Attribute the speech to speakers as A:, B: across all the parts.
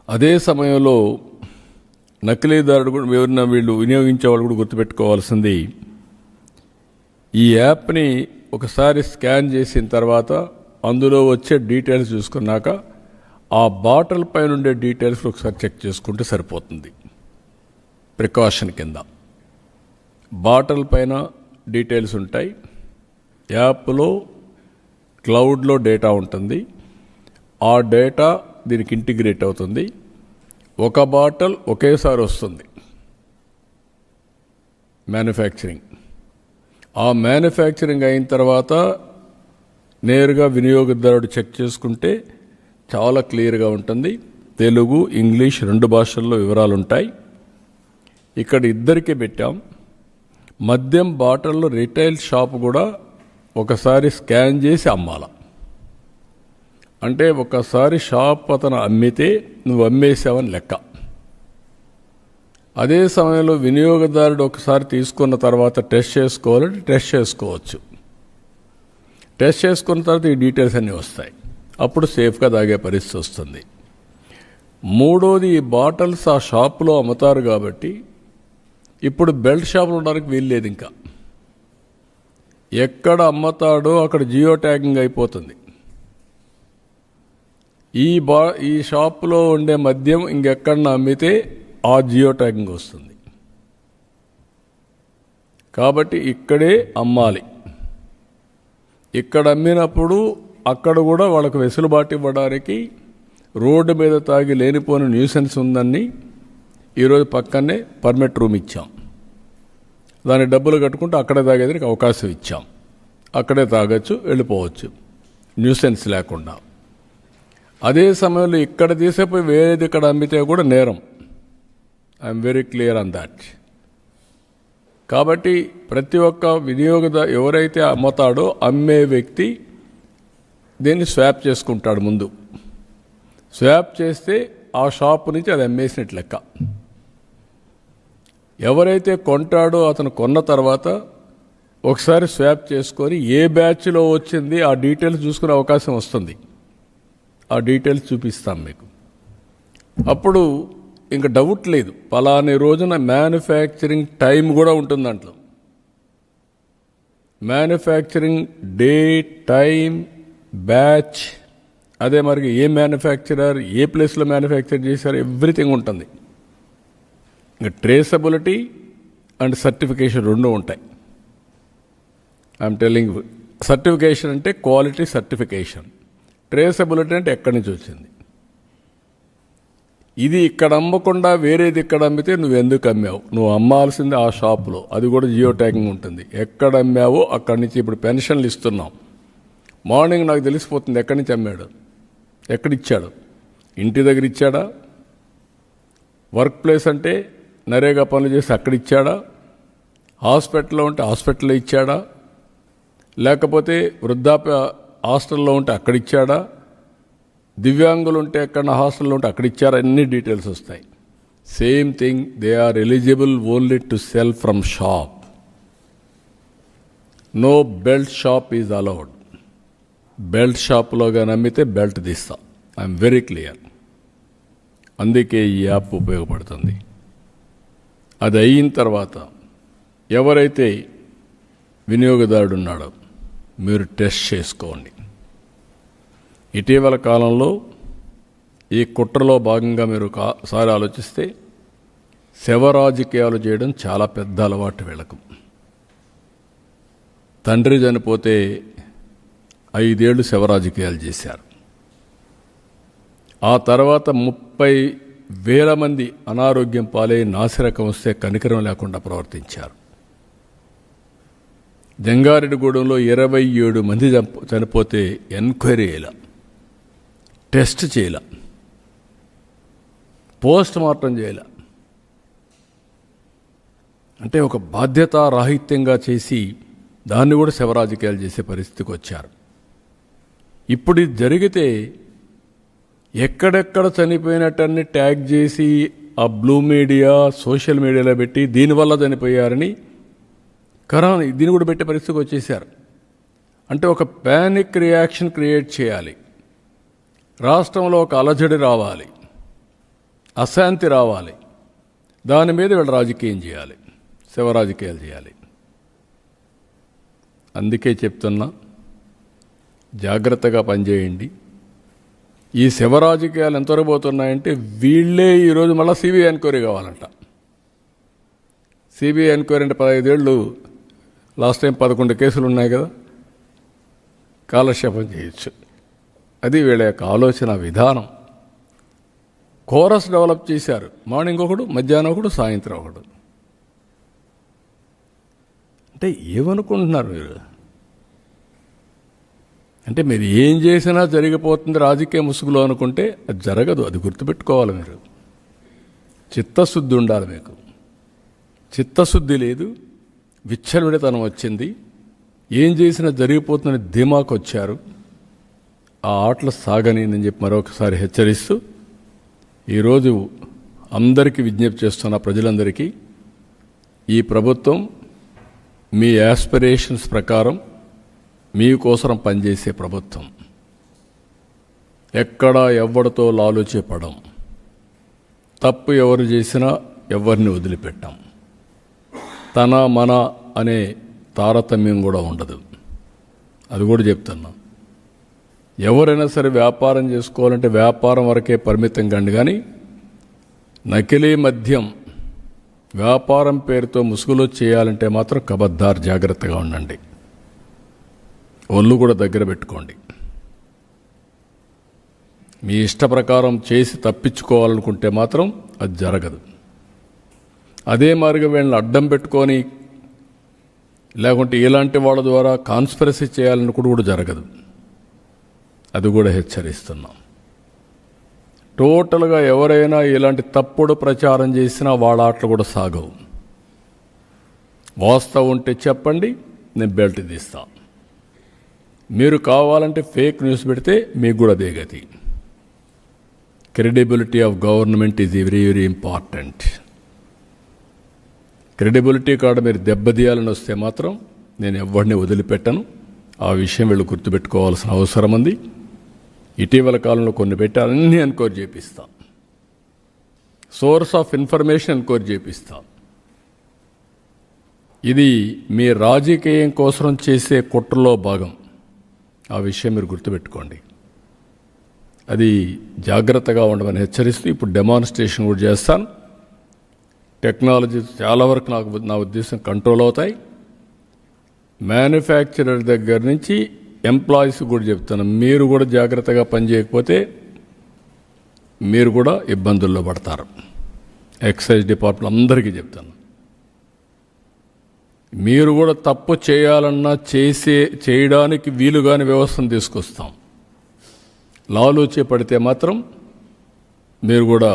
A: అదే సమయంలో నకిలీదారుడు కూడా ఎవరైనా వీళ్ళు వినియోగించేవాళ్ళు కూడా గుర్తుపెట్టుకోవాల్సింది, ఈ యాప్ని ఒకసారి స్కాన్ చేసిన తర్వాత అందులో వచ్చే డీటెయిల్స్ చూసుకున్నాక ఆ బాటిల్ పైన ఉండే డీటెయిల్స్ ఒకసారి చెక్ చేసుకుంటే సరిపోతుంది. ప్రికాషన్ కింద బాటిల్ పైన డీటెయిల్స్ ఉంటాయి, యాప్లో క్లౌడ్లో డేటా ఉంటుంది, ఆ డేటా దీనికి ఇంటిగ్రేట్ అవుతుంది. ఒక బాటిల్ ఒకేసారి వస్తుంది మ్యానుఫ్యాక్చరింగ్. ఆ మ్యానుఫ్యాక్చరింగ్ అయిన తర్వాత నేరుగా వినియోగదారుడు చెక్ చేసుకుంటే చాలా క్లియర్గా ఉంటుంది. తెలుగు, ఇంగ్లీష్ 2 భాషల్లో వివరాలు ఉంటాయి. ఇక్కడ ఇద్దరికీ పెట్టాం. మద్యం బాటిల్లో రిటైల్ షాప్ కూడా ఒకసారి స్కాన్ చేసి అమ్మాల. అంటే ఒకసారి షాప్ అతను అమ్మితే నువ్వు అమ్మేసావని లెక్క. అదే సమయంలో వినియోగదారుడు ఒకసారి తీసుకున్న తర్వాత టెస్ట్ చేసుకోవాలంటే టెస్ట్ చేసుకోవచ్చు. టెస్ట్ చేసుకున్న తర్వాత ఈ డీటెయిల్స్ అన్నీ వస్తాయి. అప్పుడు సేఫ్గా తాగే పరిస్థితి వస్తుంది. మూడోది, ఈ బాటిల్స్ ఆ షాపులో అమ్ముతారు కాబట్టి ఇప్పుడు బెల్ట్ షాపులు ఉండడానికి వీల్లేదు. ఇంకా ఎక్కడ అమ్ముతాడో అక్కడ జియో ట్యాగింగ్ అయిపోతుంది. ఈ షాపులో ఉండే మద్యం ఇంకెక్కడన్నా అమ్మితే ఆ జియో ట్యాగింగ్ వస్తుంది. కాబట్టి ఇక్కడే అమ్మాలి. ఇక్కడ అమ్మినప్పుడు అక్కడ కూడా వాళ్ళకు వెసులుబాటు ఇవ్వడానికి రోడ్డు మీద తాగి లేనిపోని న్యూసెన్స్ ఉందని ఈరోజు పక్కనే పర్మిట్ రూమ్ ఇచ్చాం. దాని డబ్బులు కట్టుకుంటూ అక్కడే తాగేదానికి అవకాశం ఇచ్చాం. అక్కడే తాగొచ్చు, వెళ్ళిపోవచ్చు న్యూసెన్స్ లేకుండా. అదే సమయంలో ఇక్కడ తీసేపోయి వేరేది ఇక్కడ అమ్మితే కూడా నేరం. I'm very clear on that. కాబట్టి ప్రతి ఒక్క వినియోగదారు ఎవరైతే అమ్ముతాడో అమ్మే వ్యక్తి దీన్ని స్వాప్ చేసుకుంటాడు. ముందు స్వాప్ చేస్తే ఆ షాపు నుంచి అది అమ్మేసినట్టు లెక్క. ఎవరైతే కొంటాడో అతను కొన్న తర్వాత ఒకసారి స్వాప్ చేసుకొని ఏ బ్యాచ్లో వచ్చింది ఆ డీటెయిల్స్ చూసుకునే అవకాశం వస్తుంది. ఆ డీటెయిల్స్ చూపిస్తాం మీకు. అప్పుడు ఇంకా డౌట్ లేదు. పలాని రోజున మ్యానుఫ్యాక్చరింగ్ టైం కూడా ఉంటుంది దాంట్లో. మ్యానుఫ్యాక్చరింగ్ డే, టైం, బ్యాచ్, అదే మరి ఏ మ్యానుఫ్యాక్చరర్, ఏ ప్లేస్లో మ్యానుఫ్యాక్చర్ చేశారు, ఎవ్రీథింగ్ ఉంటుంది. ఇంకా ట్రేసబిలిటీ అండ్ సర్టిఫికేషన్ 2 ఉంటాయి. ఐఎమ్ టెల్లింగ్, సర్టిఫికేషన్ అంటే క్వాలిటీ సర్టిఫికేషన్, ట్రేసబిలిటీ అంటే ఎక్కడి నుంచి వచ్చింది. ఇది ఇక్కడ అమ్మకుండా వేరేది ఇక్కడ అమ్మితే నువ్వు ఎందుకు అమ్మావు, నువ్వు అమ్మాల్సింది ఆ షాపులో, అది కూడా జియో ట్యాగింగ్ ఉంటుంది. ఎక్కడ అమ్మావో అక్కడి నుంచి. ఇప్పుడు పెన్షన్లు ఇస్తున్నాం, మార్నింగ్ నాకు తెలిసిపోతుంది ఎక్కడి నుంచి అమ్మాడు, ఎక్కడిచ్చాడు, ఇంటి దగ్గర ఇచ్చాడా, వర్క్ ప్లేస్ అంటే నరేగా పనులు చేసి అక్కడ ఇచ్చాడా, హాస్పిటల్లో ఉంటే హాస్పిటల్లో ఇచ్చాడా, లేకపోతే వృద్ధాప్య హాస్టల్లో ఉంటే అక్కడ ఇచ్చాడా, దివ్యాంగులు ఉంటే ఎక్కడ హాస్టల్లో ఉంటే అక్కడ ఇచ్చారా, అన్ని డీటెయిల్స్ వస్తాయి. Same thing, they are eligible only to sell from shop. No belt shop is allowed. Belt షాప్లో కానీ అమ్మితే బెల్ట్ తీస్తా. I'm very clear. అందుకే ఈ యాప్ ఉపయోగపడుతుంది. అది అయిన తర్వాత ఎవరైతే వినియోగదారుడు ఉన్నాడో మీరు టెస్ట్ చేసుకోండి. ఇటీవల కాలంలో ఈ కుట్రలో భాగంగా మీరు ఒకసారి ఆలోచిస్తే శవ రాజకీయాలు చేయడం చాలా పెద్ద అలవాటు వీళ్ళకు. తండ్రి చనిపోతే 5 ఏళ్ళు శవ రాజకీయాలు చేశారు. ఆ తర్వాత 30,000 మంది అనారోగ్యం పాలై నాసిరకం వస్తే కనికరం లేకుండా ప్రవర్తించారు. జంగారెడ్డిగూడెంలో 27 మంది చనిపోతే ఎంక్వైరీ చేయాల, టెస్ట్ చేయాల, పోస్ట్ మార్టం చేయాల. అంటే ఒక బాధ్యతారాహిత్యంగా చేసి దాన్ని కూడా శవరాజకీయాలు చేసే పరిస్థితికి వచ్చారు. ఇప్పుడు ఇది జరిగితే ఎక్కడెక్కడ చనిపోయినట్టన్ని ట్యాగ్ చేసి ఆ బ్లూ మీడియా, సోషల్ మీడియాలో పెట్టి దీనివల్ల చనిపోయారని కరోనా దీన్ని కూడా పెట్టే పరిస్థితికి వచ్చేసారు. అంటే ఒక ప్యానిక్ రియాక్షన్ క్రియేట్ చేయాలి, రాష్ట్రంలో ఒక అలజడి రావాలి. అశాంతి రావాలి, దాని మీద వీళ్ళు రాజకీయం చేయాలి, శివ రాజకీయాలు చేయాలి. అందుకే చెప్తున్నా, జాగ్రత్తగా పనిచేయండి. ఈ శివ రాజకీయాలు ఎంతవరకు పోతున్నాయంటే వీళ్ళే ఈరోజు మళ్ళీ సిబిఐ ఎంక్వైరీ కావాలంట. సిబిఐ ఎంక్వైరీ అంటే 15 ఏళ్ళు, లాస్ట్ టైం 11 కేసులు ఉన్నాయి కదా, కాలక్షేపం చేయొచ్చు. అది వీళ్ళ యొక్క ఆలోచన విధానం. కోరస్ డెవలప్ చేశారు, మార్నింగ్ ఒకడు, మధ్యాహ్నం ఒకడు, సాయంత్రం ఒకడు. అంటే ఏమనుకుంటున్నారు మీరు? అంటే మీరు ఏం చేసినా జరిగిపోతుంది రాజకీయ ముసుగులో అనుకుంటే అది జరగదు. అది గుర్తుపెట్టుకోవాలి మీరు. చిత్తశుద్ధి ఉండాలి మీకు. చిత్తశుద్ధి లేదు, విచ్చలవిడితనం వచ్చింది, ఏం చేసినా జరిగిపోతుందని ధీమాకు వచ్చారు. ఆ ఆటలు సాగనిందని చెప్పి మరొకసారి హెచ్చరిస్తూ ఈరోజు అందరికీ విజ్ఞప్తి చేస్తున్న ప్రజలందరికీ, ఈ ప్రభుత్వం మీ యాస్పిరేషన్స్ ప్రకారం మీకోసం పనిచేసే ప్రభుత్వం. ఎక్కడా ఎవరితో లాలుచేపడం, తప్పు ఎవరు చేసినా ఎవరిని వదిలిపెట్టాం, తన మన అనే తారతమ్యం కూడా ఉండదు. అది కూడా చెప్తున్నా. ఎవరైనా సరే వ్యాపారం చేసుకోవాలంటే వ్యాపారం వరకే పరిమితం కండి, కానీ నకిలీ మద్యం వ్యాపారం పేరుతో ముసుగులో చేయాలంటే మాత్రం కబద్దార్, జాగ్రత్తగా ఉండండి. ఒళ్ళు కూడా దగ్గర పెట్టుకోండి. మీ ఇష్ట ప్రకారం చేసి తప్పించుకోవాలనుకుంటే మాత్రం అది జరగదు. అదే మార్గం వీళ్ళని అడ్డం పెట్టుకొని లేకుంటే ఇలాంటి వాళ్ళ ద్వారా కాన్స్పిరసీ చేయాలనుకుంటూ కూడా జరగదు. అది కూడా హెచ్చరిస్తున్నాం. టోటల్గా ఎవరైనా ఇలాంటి తప్పుడు ప్రచారం చేసినా వాళ్ళ ఆటలు కూడా సాగవు. వాస్తవం ఉంటే చెప్పండి, నేను బెల్ట్ తీస్తా. మీరు కావాలంటే ఫేక్ న్యూస్ పెడితే మీకు కూడా అదే గతి. Credibility of government is very very important. Credibility కాడ మీరు దెబ్బతీయాలని వస్తే మాత్రం నేను ఎవరిని వదిలిపెట్టను. ఆ విషయం వీళ్ళు గుర్తుపెట్టుకోవాల్సిన అవసరం ఉంది. ఇటీవల కాలంలో కొన్ని పెట్టి అన్నీ ఎన్క్వైరీ చేపిస్తాం. సోర్స్ ఆఫ్ ఇన్ఫర్మేషన్ ఎన్క్వైరీ చేపిస్తాం. ఇది మీ రాజకీయం కోసం చేసే కుట్రలో భాగం. ఆ విషయం మీరు గుర్తుపెట్టుకోండి. అది జాగ్రత్తగా ఉండమని హెచ్చరిస్తూ ఇప్పుడు డెమాన్స్ట్రేషన్ కూడా చేస్తాను. టెక్నాలజీ చాలా వరకు నా ఉద్దేశం కంట్రోల్ అవుతాయి. మ్యానుఫ్యాక్చరర్ దగ్గర నుంచి ఎంప్లాయీస్ కూడా చెప్తాను, మీరు కూడా జాగ్రత్తగా పనిచేయకపోతే మీరు కూడా ఇబ్బందుల్లో పడతారు. ఎక్సైజ్ డిపార్ట్మెంట్ అందరికీ చెప్తాను, మీరు కూడా తప్పు చేయాలన్నా చేయడానికి వీలుగాని వ్యవస్థను తీసుకొస్తాం. లాలూచీ పడితే మాత్రం మీరు కూడా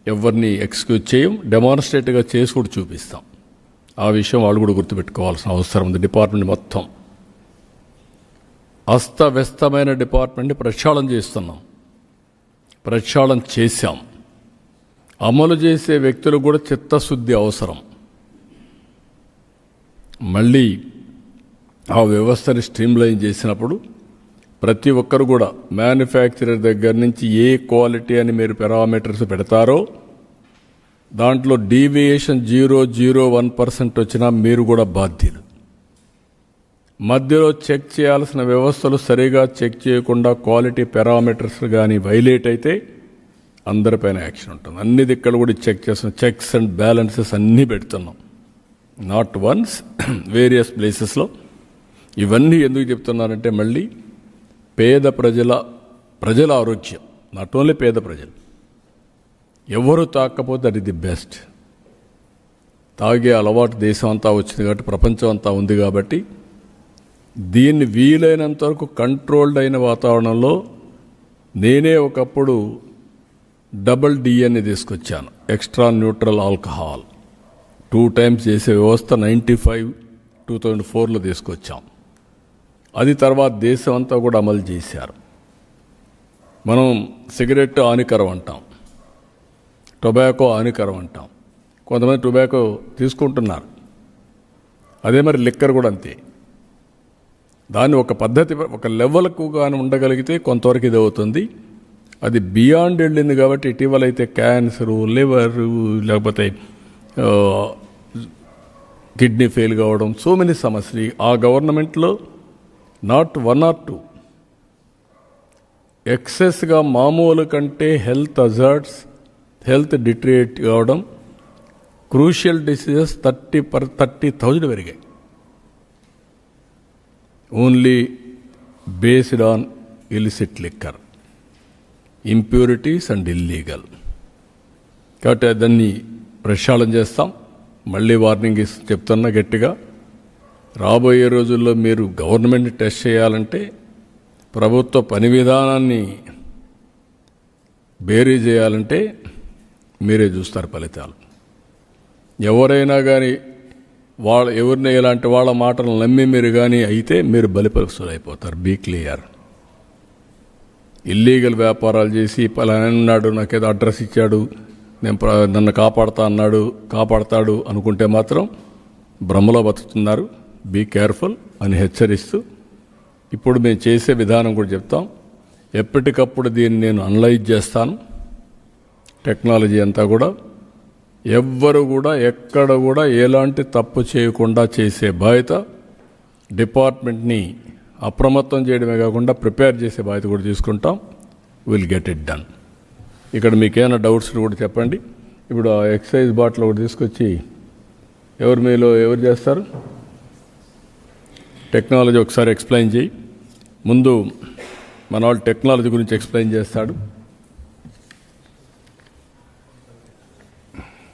A: ఎవరిని ఎక్స్క్యూజ్ చేయం, డెమాన్స్ట్రేట్గా చేసి కూడా చూపిస్తాం. ఆ విషయం వాళ్ళు కూడా గుర్తుపెట్టుకోవాల్సిన అవసరం ఉంది. డిపార్ట్మెంట్ మొత్తం అస్తవ్యస్తమైన డిపార్ట్మెంట్ని ప్రక్షాళన చేస్తున్నాం, ప్రక్షాళన చేశాం. అమలు చేసే వ్యక్తులకు కూడా చిత్తశుద్ధి అవసరం. మళ్ళీ ఆ వ్యవస్థని స్ట్రీమ్లైన్ చేసినప్పుడు ప్రతి ఒక్కరు కూడా మ్యానుఫ్యాక్చరర్ దగ్గర నుంచి ఏ క్వాలిటీ అని మీరు పారామీటర్స్ పెడతారో దాంట్లో డీవియేషన్ 0.01% వచ్చినా మీరు కూడా బాధ్యులు. మధ్యలో చెక్ చేయాల్సిన వ్యవస్థలు సరిగా చెక్ చేయకుండా క్వాలిటీ పారామీటర్స్ కానీ వైలేట్ అయితే అందరిపైన యాక్షన్ ఉంటుంది. అన్ని దిక్కలు కూడా చెక్ చేస్తున్నాం. చెక్స్ అండ్ బ్యాలెన్సెస్ అన్నీ పెడుతున్నాం, నాట్ వన్స్, వేరియస్ ప్లేసెస్లో. ఇవన్నీ ఎందుకు చెప్తున్నానంటే మళ్ళీ పేద ప్రజల ఆరోగ్యం, నాట్ ఓన్లీ పేద ప్రజలు, ఎవరు తాకపోతే అది ది బెస్ట్. తాగే అలవాటు దేశం అంతా వచ్చింది కాబట్టి, ప్రపంచం అంతా ఉంది కాబట్టి దీన్ని వీలైనంత వరకు కంట్రోల్డ్ అయిన వాతావరణంలో నేనే ఒకప్పుడు డబుల్ డిఎన్ఏ తీసుకొచ్చాను, ఎక్స్ట్రా న్యూట్రల్ ఆల్కహాల్. 2 times చేసే వ్యవస్థ 2004లో తీసుకొచ్చాం. అది తర్వాత దేశం అంతా కూడా అమలు చేశారు. మనం సిగరెట్ హానికరం అంటాం, టొబాకో హానికరం అంటాం. కొంతమంది టొబాకో తీసుకుంటున్నారు, అదే మరి లిక్కర్ కూడా అంతే. దాన్ని ఒక పద్ధతి, ఒక లెవెల్కు కానీ ఉండగలిగితే కొంతవరకు ఇది అవుతుంది. అది బియాండ్ వెళ్ళింది కాబట్టి ఇటీవల అయితే క్యాన్సరు, లివర్, లేకపోతే కిడ్నీ ఫెయిల్ కావడం, సో మెనీ సమస్యలు ఆ గవర్నమెంట్లో నాట్ 1 or 2 ఎక్సెస్గా మామూలు కంటే హెల్త్ అజార్డ్స్, హెల్త్ డిటరేట్ కావడం, క్రూషియల్ డిసీజెస్ 30,000 పెరిగాయి. Only based on illicit liquor, impurities and illegal. కాబట్టి దాన్ని ప్రక్షాళన చేస్తాం. మళ్ళీ వార్నింగ్ చెప్తున్నా గట్టిగా, రాబోయే రోజుల్లో మీరు గవర్నమెంట్ టెస్ట్ చేయాలంటే ప్రభుత్వ పని విధానాన్ని బేరీ చేయాలంటే మీరే చూస్తారు ఫలితాలు. ఎవరైనా కానీ ఎవరిని ఇలాంటి వాళ్ళ మాటలు నమ్మి మీరు కానీ అయితే మీరు బలిపరుస్తులు అయిపోతారు. Be clear. ఇల్లీగల్ వ్యాపారాలు చేసి పలానాడు నాకేదో అడ్రస్ ఇచ్చాడు, నన్ను కాపాడతాడు అనుకుంటే మాత్రం భ్రమలో బతుకుతున్నారు. బీ కేర్ఫుల్ అని హెచ్చరిస్తూ ఇప్పుడు మేము చేసే విధానం కూడా చెప్తాం. ఎప్పటికప్పుడు దీన్ని నేను అనలైజ్ చేస్తాను. టెక్నాలజీ అంతా కూడా ఎవ్వరు కూడా ఎక్కడ కూడా ఎలాంటి తప్పు చేయకుండా చేసే బాధ్యత డిపార్ట్మెంట్ని అప్రమత్తం చేయడమే కాకుండా ప్రిపేర్ చేసే బాధ్యత కూడా తీసుకుంటాం. Will get it done. ఇక్కడ మీకేమైనా డౌట్స్ కూడా చెప్పండి. ఇప్పుడు ఆ ఎక్సైజ్ బాటిల్ ఒకటి తీసుకొచ్చి ఎవరు చేస్తారు? టెక్నాలజీ ఒకసారి ఎక్స్ప్లెయిన్ చేయి. ముందు మన వాళ్ళు టెక్నాలజీ గురించి ఎక్స్ప్లెయిన్ చేస్తాడు.